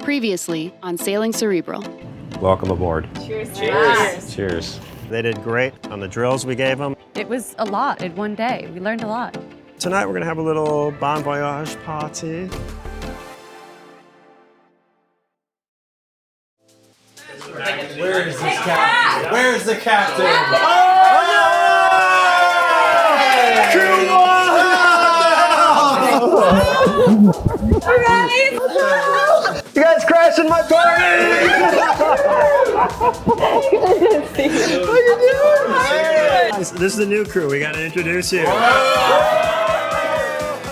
Previously on Sailing Cerebral. Welcome aboard. Cheers. Cheers. Cheers. They did great on the drills we gave them. It was a lot in one day. We learned a lot. Tonight we're gonna have a little bon voyage party. Where is this captain? Where's the captain? You guys crashing my party! This is the new crew. We gotta introduce you.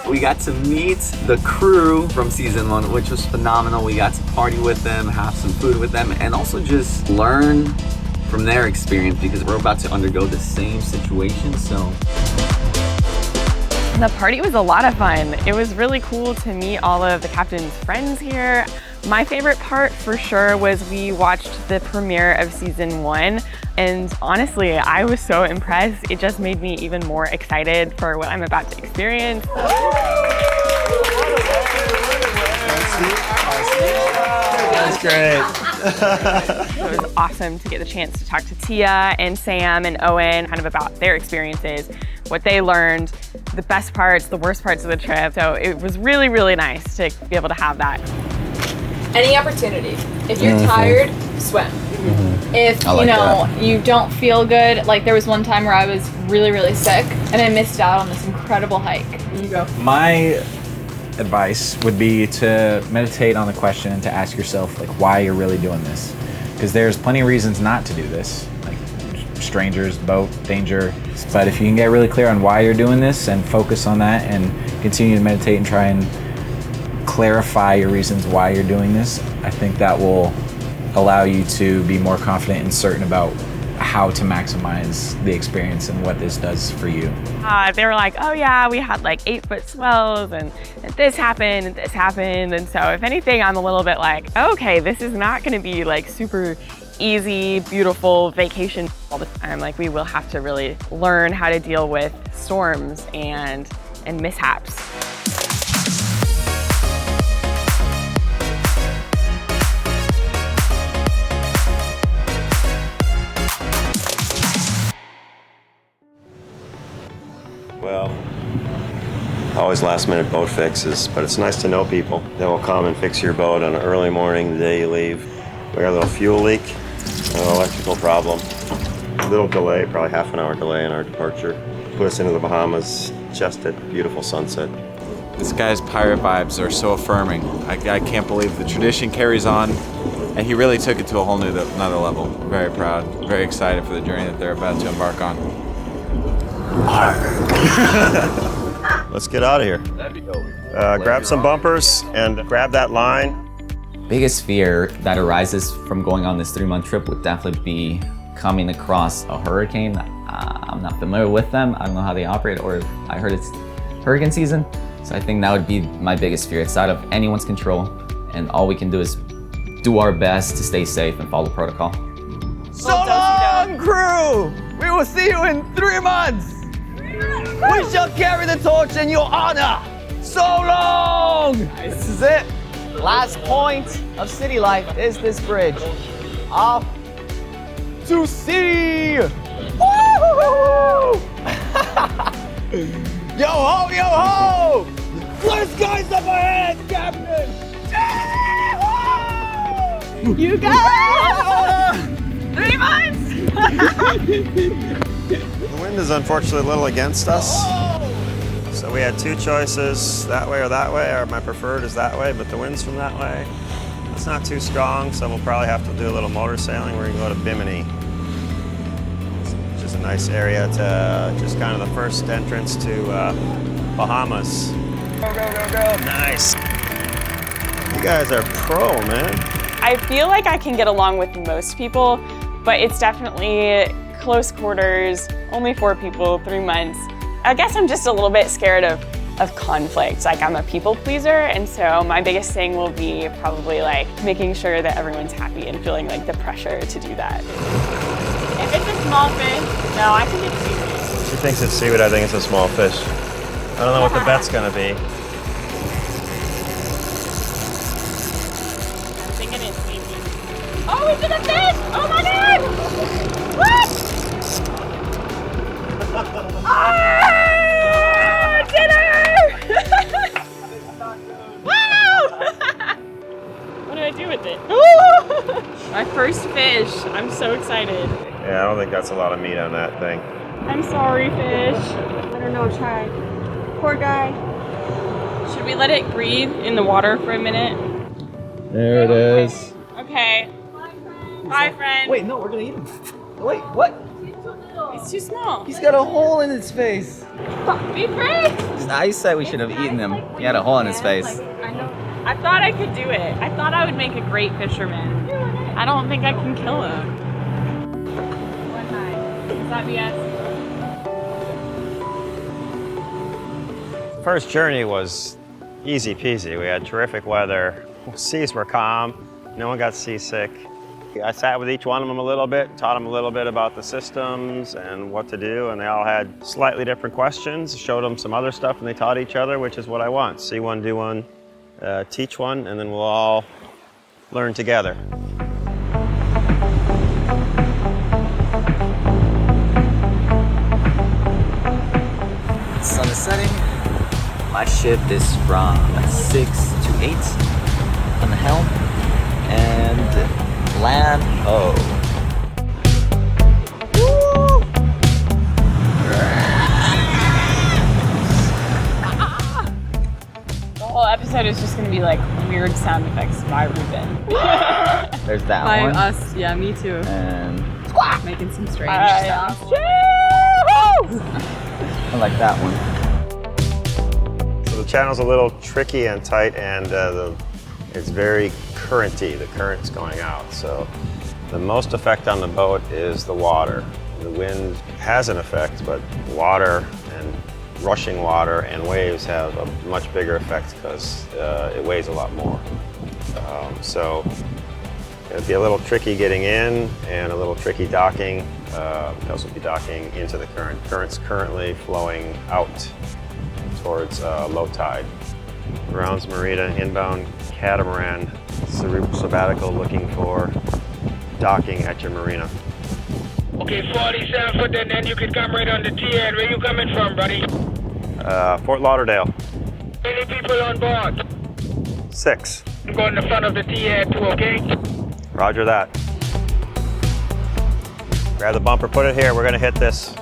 We got to meet the crew from season 1, which was phenomenal. We got to party with them, have some food with them, and also just learn from their experience because we're about to undergo the same situation, so. The party was a lot of fun. It was really cool to meet all of the captain's friends here. My favorite part for sure was we watched the premiere of season 1, and honestly, I was so impressed. It just made me even more excited for what I'm about to experience. That's great. It was awesome to get the chance to talk to Tia and Sam and Owen kind of about their experiences, what they learned, the best parts, the worst parts of the trip. So it was really, really nice to be able to have that. Any opportunity. If you're tired, swim. If you don't feel good, like there was one time where I was really, really sick and I missed out on this incredible hike. You go. My advice would be to meditate on the question and to ask yourself like why you're really doing this. Because there's plenty of reasons not to do this, like strangers, boat, danger. But if you can get really clear on why you're doing this and focus on that and continue to meditate and try and clarify your reasons why you're doing this, I think that will allow you to be more confident and certain about how to maximize the experience and what this does for you. They were like, oh yeah, we had like 8-foot swells and this happened and this happened. And so if anything, I'm a little bit like, okay, this is not gonna be like super easy, beautiful vacation all the time. Like we will have to really learn how to deal with storms and mishaps. Well, always last minute boat fixes, but it's nice to know people that will come and fix your boat on an early morning the day you leave. We got a little fuel leak, an electrical problem, a little delay, probably half an hour delay in our departure. Put us into the Bahamas just at beautiful sunset. This guy's pirate vibes are so affirming. I can't believe the tradition carries on, and he really took it to a whole another level. Very proud, very excited for the journey that they're about to embark on. Let's get out of here. Grab some bumpers and grab that line. Biggest fear that arises from going on this 3-month trip would definitely be coming across a hurricane. I'm not familiar with them. I don't know how they operate, or I heard it's hurricane season. So I think that would be my biggest fear. It's out of anyone's control, and all we can do is do our best to stay safe and follow protocol. So long, crew! We will see you in 3 months! We shall carry the torch in your honor! So long! This is it. Last point of city life is this bridge. Off to sea! Woo! Yo ho, yo ho! Blue skies up ahead, Captain! You guys! 3 months! The wind is unfortunately a little against us. So we had 2 choices, that way or that way, or my preferred is that way, but the wind's from that way. It's not too strong, so we'll probably have to do a little motor sailing. We're gonna go to Bimini, which is a nice area to just kind of the first entrance to Bahamas. Go, go, go, go. Nice. You guys are pro, man. I feel like I can get along with most people, but it's definitely close quarters, only 4 people, 3 months. I guess I'm just a little bit scared of conflict. Like I'm a people pleaser, and so my biggest thing will be probably like making sure that everyone's happy and feeling like the pressure to do that. If it's a small fish, no, I think it's seaweed. She thinks it's seaweed, I think it's a small fish. I don't know what the bet's gonna be. Oh, we did a fish! Oh my god! What? Oh, dinner! Wow! What do I do with it? My first fish. I'm so excited. Yeah, I don't think that's a lot of meat on that thing. I'm sorry, fish. I don't know, try. Poor guy. Should we let it breathe in the water for a minute? There it is. Okay. Bye, friend. Wait, no, we're gonna eat him. Wait, what? It's too small. He's got a hole in his face. Be free. I said we should have eaten him. He had a hole in his face. I thought I could do it. I thought I would make a great fisherman. I don't think I can kill him. Is that BS? First journey was easy peasy. We had terrific weather. Seas were calm. No one got seasick. I sat with each one of them a little bit, taught them a little bit about the systems and what to do, and they all had slightly different questions, showed them some other stuff, and they taught each other, which is what I want. See one, do one, teach one, and then we'll all learn together. Sun is setting. My ship is from 6 to 8 on the helm, and land ho. The whole episode is just gonna be like weird sound effects by Ruben. There's that By one. us, yeah, me too. And Making some strange I stuff. like that one. So the channel's a little tricky and tight, and it's very currenty. The current's going out. So the most effect on the boat is the water. The wind has an effect, but water and rushing water and waves have a much bigger effect because it weighs a lot more. So it'll be a little tricky getting in and a little tricky docking because we'll be docking into the current. Current's currently flowing out towards low tide. Rounds Marina, inbound catamaran, cerebral sabbatical looking for docking at your marina. Okay, 47 foot, then you can come right on the T-head. Where you coming from, buddy? Fort Lauderdale. Many people on board? 6. I'm going to the front of the T-head too, okay? Roger that. Grab the bumper, put it here. We're gonna hit this.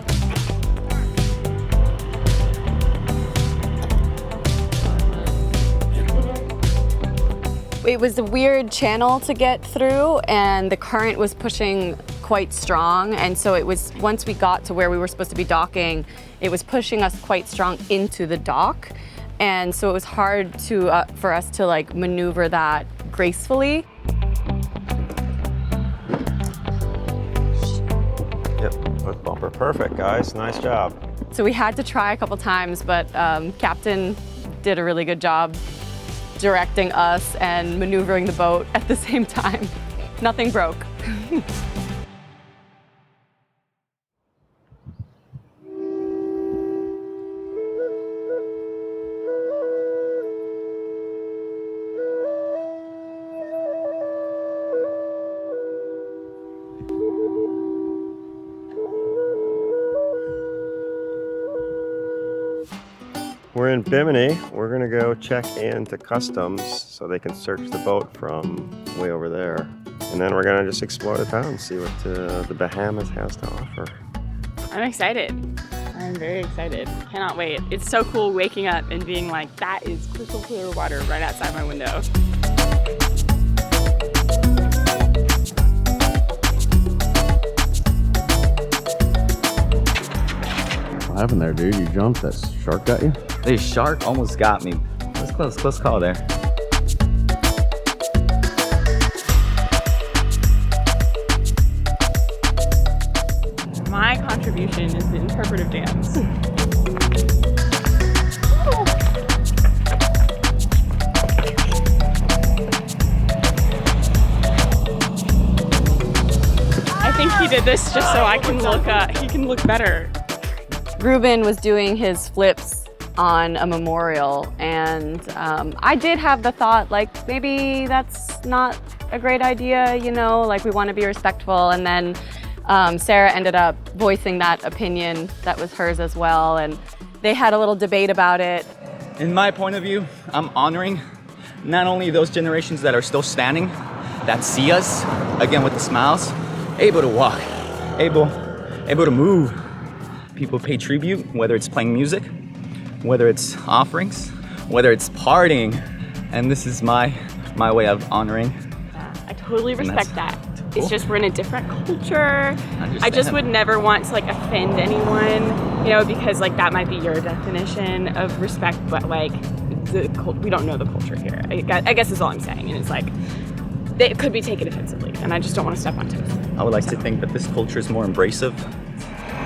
It was a weird channel to get through, and the current was pushing quite strong, and so it was, once we got to where we were supposed to be docking, it was pushing us quite strong into the dock, and so it was hard to for us to like maneuver that gracefully. Yep, put bumper. Perfect, guys. Nice job. So we had to try a couple times, but Captain did a really good job directing us and maneuvering the boat at the same time. Nothing broke. We're in Bimini. We're gonna go check into customs so they can search the boat from way over there. And then we're gonna just explore the town, see what the Bahamas has to offer. I'm excited. I'm very excited. Cannot wait. It's so cool waking up and being like, that is crystal clear water right outside my window. What happened there, dude? You jumped. That shark got you? The shark almost got me. That's close, close call there. My contribution is the interpretive dance. I think he did this just so I can look he can look better. Ruben was doing his flips on a memorial, and I did have the thought, like, maybe that's not a great idea, you know, like we want to be respectful. And then Sarah ended up voicing that opinion that was hers as well. And they had a little debate about it. In my point of view, I'm honoring not only those generations that are still standing, that see us, again with the smiles, able to walk, able to move. People pay tribute, whether it's playing music, whether it's offerings, whether it's partying, and this is my way of honoring. I totally respect that. Cool. It's just we're in a different culture. I just would never want to like offend anyone, you know, because like that might be your definition of respect, but like we don't know the culture here. I guess is all I'm saying, and it's like it could be taken offensively, and I just don't want to step on toes. I would like to think that this culture is more embracive.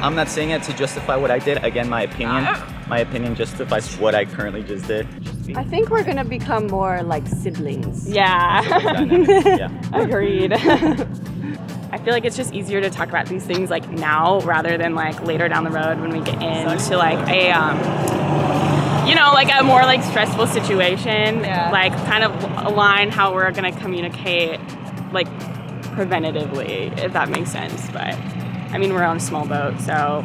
I'm not saying it to justify what I did. Again, my opinion justifies what I currently just did. I think we're gonna become more like siblings. Yeah. Yeah. Agreed. I feel like it's just easier to talk about these things like now rather than like later down the road when we get into like a you know, like a more like stressful situation. Yeah. Like kind of align how we're gonna communicate like preventatively, if that makes sense. But I mean, we're on a small boat, so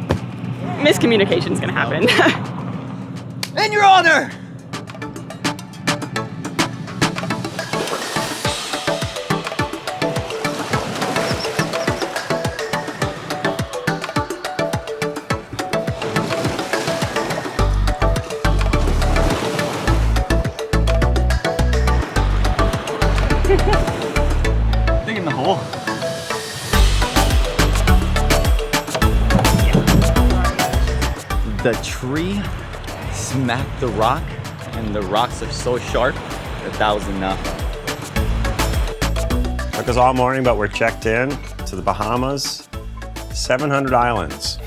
miscommunication's gonna happen. In your honor! Dig in the hole. The tree smacked the rock, and the rocks are so sharp that was enough. Took us all morning, but we're checked in to the Bahamas. 700 islands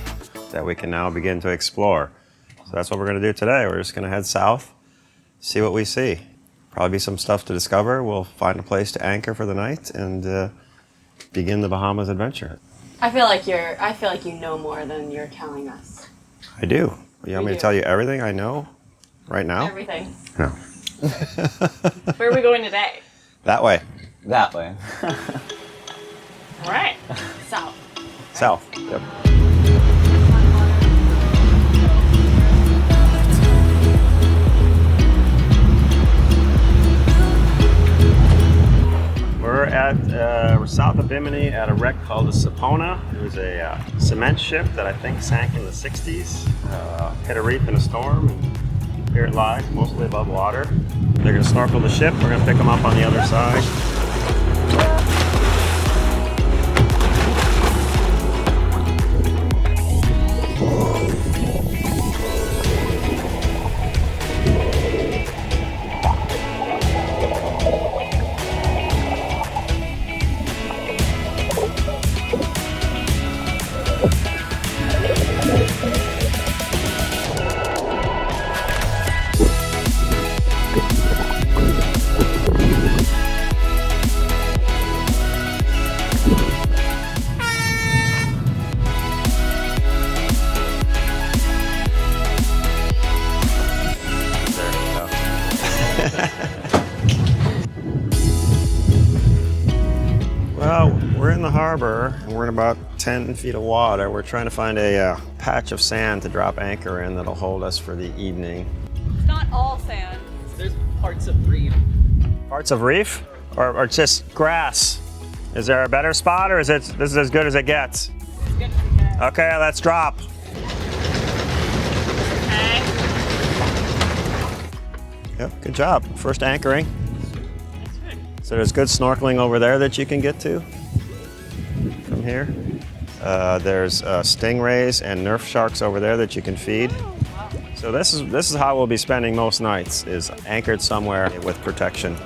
that we can now begin to explore. So that's what we're going to do today. We're just going to head south, see what we see. Probably be some stuff to discover. We'll find a place to anchor for the night and begin the Bahamas adventure. I feel like you know more than you're telling us. I do. You want me to tell you everything I know right now? Everything. No. Where are we going today? That way. That way. All right. South. South. Yep. We're south of Bimini at a wreck called the Sapona. It was a cement ship that I think sank in the 60s. Hit a reef in a storm, and here it lies, mostly above water. They're going to snorkel the ship. We're going to pick them up on the other side. Well, we're in the harbor and we're in about 10 feet of water. We're trying to find a patch of sand to drop anchor in that'll hold us for the evening. It's not all sand. There's parts of reef. Parts of reef or just grass? Is there a better spot or is this is as good as it gets? It's good to get. Okay, let's drop. Okay. Yep, good job. First anchoring. So there's good snorkeling over there that you can get to from here. There's stingrays and Nerf sharks over there that you can feed. So this is how we'll be spending most nights, is anchored somewhere with protection.